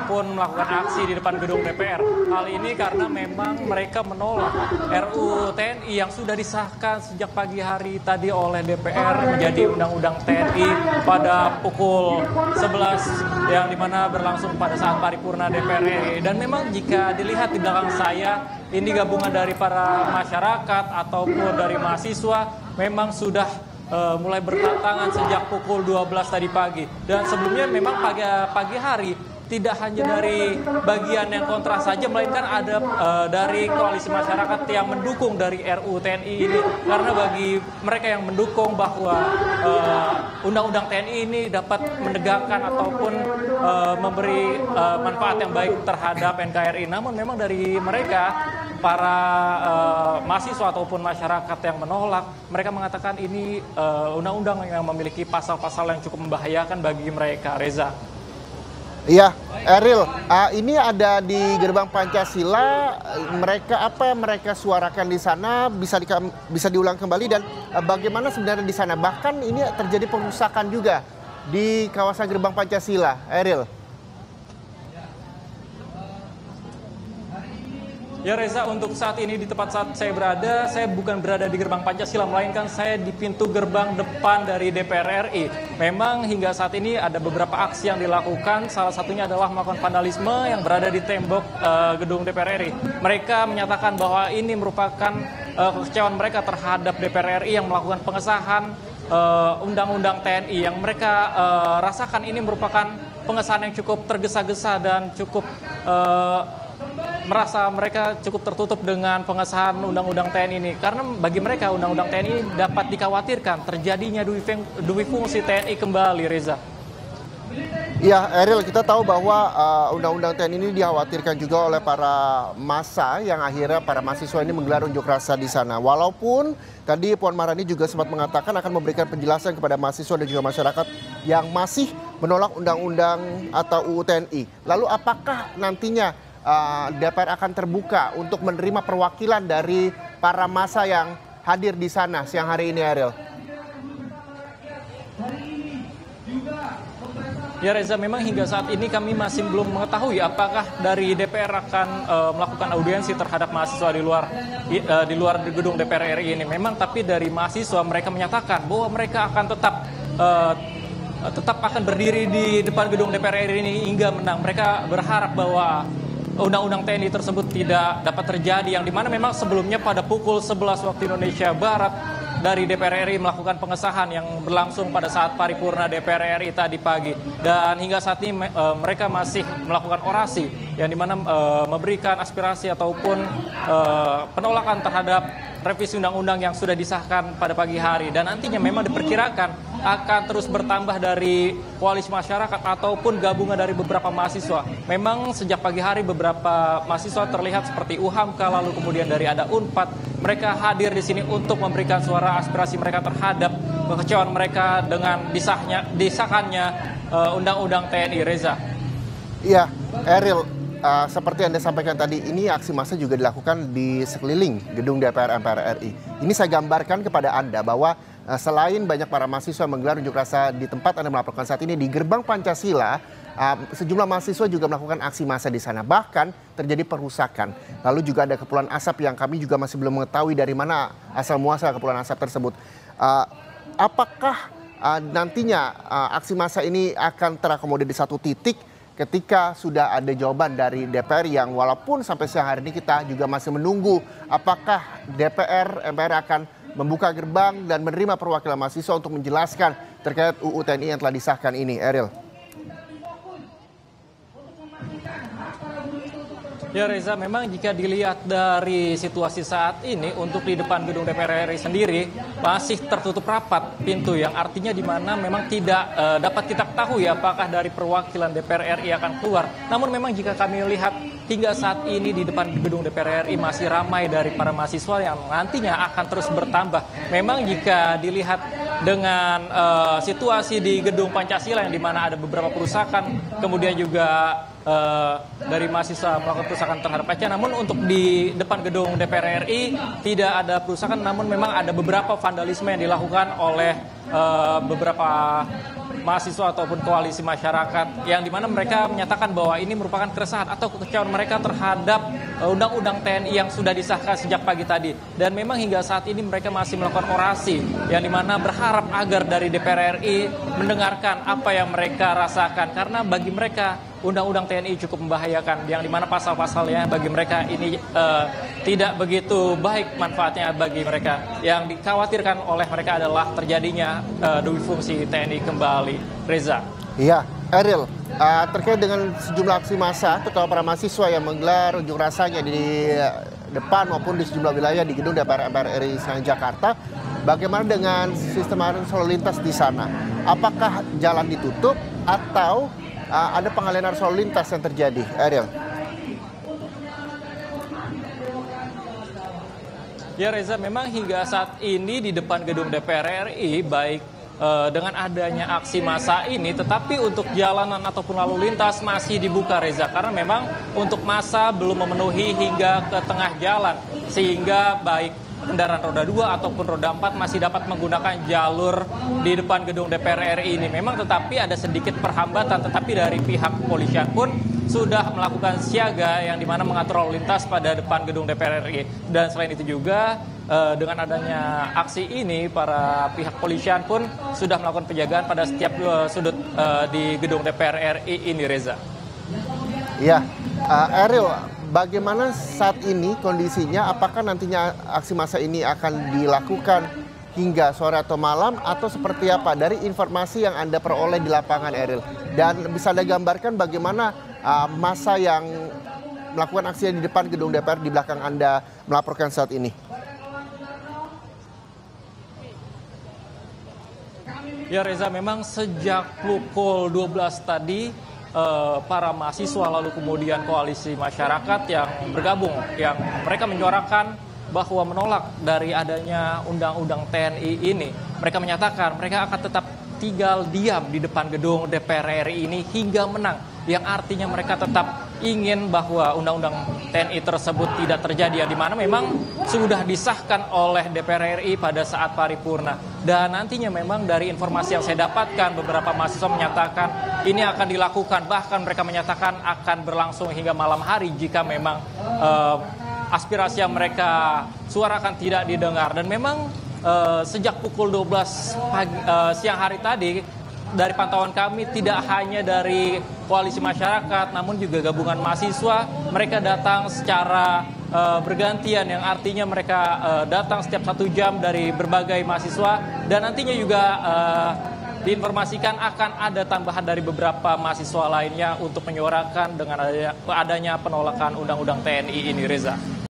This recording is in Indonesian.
ataupun melakukan aksi di depan gedung DPR. Hal ini karena memang mereka menolak RUU TNI yang sudah disahkan sejak pagi hari tadi oleh DPR menjadi Undang-Undang TNI pada pukul 11 yang dimana berlangsung pada saat paripurna DPR RI. Dan memang jika dilihat di belakang saya, ini gabungan dari para masyarakat ataupun dari mahasiswa memang sudah mulai berdatangan sejak pukul 12 tadi pagi. Dan sebelumnya memang pagi hari tidak hanya dari bagian yang kontra saja, melainkan ada dari koalisi masyarakat yang mendukung dari RUU TNI ini. Karena bagi mereka yang mendukung bahwa Undang-Undang TNI ini dapat menegakkan ataupun memberi manfaat yang baik terhadap NKRI. Namun memang dari mereka, para mahasiswa ataupun masyarakat yang menolak, mereka mengatakan ini undang-undang yang memiliki pasal-pasal yang cukup membahayakan bagi mereka, Reza. Iya, Eril, ini ada di gerbang Pancasila. Apa yang mereka suarakan di sana bisa diulang kembali, dan bagaimana sebenarnya di sana? Bahkan ini terjadi perusakan juga di kawasan gerbang Pancasila, Eril. Ya Reza, untuk saat ini di tempat saat saya berada, saya bukan berada di gerbang Pancasila, melainkan saya di pintu gerbang depan dari DPR RI. Memang hingga saat ini ada beberapa aksi yang dilakukan, salah satunya adalah melakukan vandalisme yang berada di tembok gedung DPR RI. Mereka menyatakan bahwa ini merupakan kekecewaan mereka terhadap DPR RI yang melakukan pengesahan Undang-Undang TNI yang mereka rasakan ini merupakan pengesahan yang cukup tergesa-gesa dan cukup merasa mereka cukup tertutup dengan pengesahan Undang-Undang TNI ini. Karena bagi mereka Undang-Undang TNI dapat dikhawatirkan terjadinya duwi fungsi TNI kembali, Reza. Ya, Eril, kita tahu bahwa Undang-Undang TNI ini dikhawatirkan juga oleh para massa yang akhirnya para mahasiswa ini menggelar unjuk rasa di sana. Walaupun tadi Puan Maharani juga sempat mengatakan akan memberikan penjelasan kepada mahasiswa dan juga masyarakat yang masih menolak Undang-Undang atau UU TNI. Lalu apakah nantinya DPR akan terbuka untuk menerima perwakilan dari para massa yang hadir di sana siang hari ini, Eril? Ya Reza, memang hingga saat ini kami masih belum mengetahui apakah dari DPR akan melakukan audiensi terhadap mahasiswa di luar gedung DPR RI ini. Memang tapi dari mahasiswa mereka menyatakan bahwa mereka akan tetap akan berdiri di depan gedung DPR RI ini hingga menang. Mereka berharap bahwa Undang-Undang TNI tersebut tidak dapat terjadi, yang dimana memang sebelumnya pada pukul 11 waktu Indonesia Barat dari DPR RI melakukan pengesahan yang berlangsung pada saat paripurna DPR RI tadi pagi. Dan hingga saat ini mereka masih melakukan orasi yang dimana memberikan aspirasi ataupun penolakan terhadap revisi undang-undang yang sudah disahkan pada pagi hari. Dan nantinya memang diperkirakan akan terus bertambah dari koalisi masyarakat ataupun gabungan dari beberapa mahasiswa. Memang sejak pagi hari beberapa mahasiswa terlihat seperti UHAMKA, lalu kemudian dari ada UNPAD. Mereka hadir di sini untuk memberikan suara aspirasi mereka terhadap kekecewaan mereka dengan disahkannya Undang-Undang TNI, Reza. Iya, Eril, seperti Anda sampaikan tadi, ini aksi massa juga dilakukan di sekeliling gedung DPR MPR RI. Ini saya gambarkan kepada Anda bahwa selain banyak para mahasiswa menggelar unjuk rasa di tempat Anda melaporkan saat ini, di gerbang Pancasila, sejumlah mahasiswa juga melakukan aksi massa di sana. Bahkan terjadi perusakan. Lalu juga ada kepulan asap yang kami juga masih belum mengetahui dari mana asal muasal kepulan asap tersebut. Apakah nantinya aksi massa ini akan terakomodir di satu titik ketika sudah ada jawaban dari DPR, yang walaupun sampai siang hari ini kita juga masih menunggu apakah MPR akan membuka gerbang dan menerima perwakilan mahasiswa untuk menjelaskan terkait UU TNI yang telah disahkan ini, Eril? Ya Reza, memang jika dilihat dari situasi saat ini untuk di depan gedung DPR RI sendiri masih tertutup rapat pintu, yang artinya di mana memang tidak dapat kita ketahui apakah dari perwakilan DPR RI akan keluar. Namun memang jika kami lihat hingga saat ini di depan gedung DPR RI masih ramai dari para mahasiswa yang nantinya akan terus bertambah. Memang jika dilihat dengan situasi di gedung Pancasila yang di mana ada beberapa perusakan, kemudian juga dari mahasiswa melakukan perusakan terhadap kaca. Namun untuk di depan gedung DPR RI tidak ada perusakan, namun memang ada beberapa vandalisme yang dilakukan oleh beberapa mahasiswa ataupun koalisi masyarakat yang dimana mereka menyatakan bahwa ini merupakan keresahan atau kekecewaan mereka terhadap undang-undang TNI yang sudah disahkan sejak pagi tadi. Dan memang hingga saat ini mereka masih melakukan orasi yang dimana berharap agar dari DPR RI mendengarkan apa yang mereka rasakan, karena bagi mereka undang-undang TNI cukup membahayakan, yang dimana pasal-pasalnya bagi mereka ini tidak begitu baik manfaatnya bagi mereka. Yang dikhawatirkan oleh mereka adalah terjadinya dual fungsi TNI kembali. Reza. Iya, Eril, terkait dengan sejumlah aksi massa terutama para mahasiswa yang menggelar unjuk rasanya di depan maupun di sejumlah wilayah di gedung DPR MPR RI Senayan Jakarta, bagaimana dengan sistem arus lalu lintas di sana? Apakah jalan ditutup atau ada pengalihan arus lalu lintas yang terjadi, Ariel? Ya Reza, memang hingga saat ini di depan gedung DPR RI baik dengan adanya aksi massa ini, tetapi untuk jalanan ataupun lalu lintas masih dibuka Reza, karena memang untuk massa belum memenuhi hingga ke tengah jalan, sehingga baik kendaraan roda 2 ataupun roda 4 masih dapat menggunakan jalur di depan gedung DPR RI ini. Memang tetapi ada sedikit perhambatan, tetapi dari pihak kepolisian pun sudah melakukan siaga yang dimana mengatur lalu lintas pada depan gedung DPR RI. Dan selain itu juga dengan adanya aksi ini, para pihak kepolisian pun sudah melakukan penjagaan pada setiap sudut di gedung DPR RI ini, Reza. Ya, Ariel, bagaimana saat ini kondisinya? Apakah nantinya aksi massa ini akan dilakukan hingga sore atau malam, atau seperti apa dari informasi yang Anda peroleh di lapangan, Eril? Dan bisa Anda gambarkan bagaimana massa yang melakukan aksi di depan gedung DPR di belakang Anda melaporkan saat ini? Ya Reza, memang sejak pukul 12 tadi para mahasiswa lalu kemudian koalisi masyarakat yang bergabung, yang mereka menyuarakan bahwa menolak dari adanya undang-undang TNI ini. Mereka menyatakan mereka akan tetap tinggal diam di depan gedung DPR RI ini hingga menang, yang artinya mereka tetap ingin bahwa undang-undang TNI tersebut tidak terjadi, yang dimana memang sudah disahkan oleh DPR RI pada saat paripurna. Dan nantinya memang dari informasi yang saya dapatkan, beberapa mahasiswa menyatakan ini akan dilakukan, bahkan mereka menyatakan akan berlangsung hingga malam hari jika memang aspirasi yang mereka suarakan tidak didengar. Dan memang sejak pukul 12 siang hari tadi, dari pantauan kami tidak hanya dari koalisi masyarakat namun juga gabungan mahasiswa, mereka datang secara bergantian, yang artinya mereka datang setiap 1 jam dari berbagai mahasiswa. Dan nantinya juga diinformasikan akan ada tambahan dari beberapa mahasiswa lainnya untuk menyuarakan dengan adanya penolakan undang-undang TNI ini, Reza.